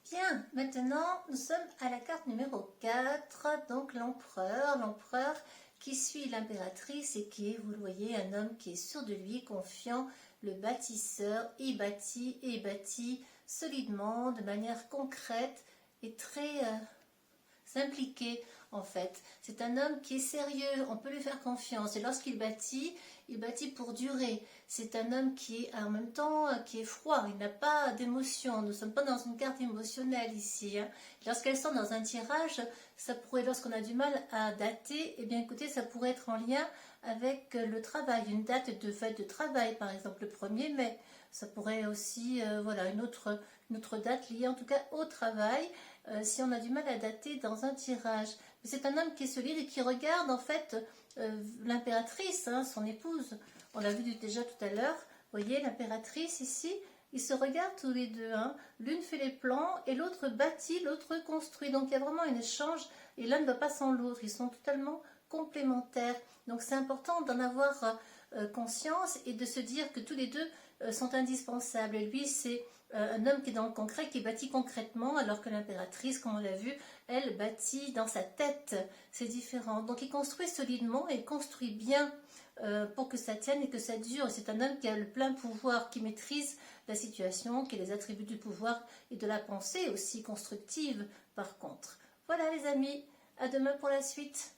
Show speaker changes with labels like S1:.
S1: Bien, maintenant nous sommes à la carte numéro 4, donc l'empereur qui suit l'impératrice et qui est, vous le voyez, un homme qui est sûr de lui, confiant, le bâtisseur, il bâtit solidement, de manière concrète et très impliqué en fait. C'est un homme qui est sérieux, on peut lui faire confiance et lorsqu'il bâtit, il bâtit pour durer. C'est un homme qui est en même temps qui est froid, il n'a pas d'émotion. Nous ne sommes pas dans une carte émotionnelle ici. Lorsqu'elles sont dans un tirage, ça pourrait, lorsqu'on a du mal à dater, eh bien écoutez, ça pourrait être en lien avec le travail, une date de fête de travail, par exemple le 1er mai. Ça pourrait aussi, voilà, une autre date liée en tout cas au travail, si on a du mal à dater dans un tirage. Mais c'est un homme qui est solide et qui regarde en fait l'impératrice, son épouse. On l'a vu déjà tout à l'heure. Vous voyez l'impératrice ici, ils se regardent tous les deux. L'une fait les plans et l'autre bâtit, l'autre construit. Donc il y a vraiment un échange et l'un ne va pas sans l'autre. Ils sont totalement complémentaires. Donc c'est important d'en avoir conscience et de se dire que tous les deux sont indispensables. Et lui, c'est un homme qui est dans le concret, qui bâtit concrètement, alors que l'impératrice, comme on l'a vu, elle bâtit dans sa tête. C'est différent. Donc il construit solidement et construit bien pour que ça tienne et que ça dure. C'est un homme qui a le plein pouvoir, qui maîtrise la situation, qui a les attributs du pouvoir et de la pensée aussi constructive par contre. Voilà les amis, à demain pour la suite.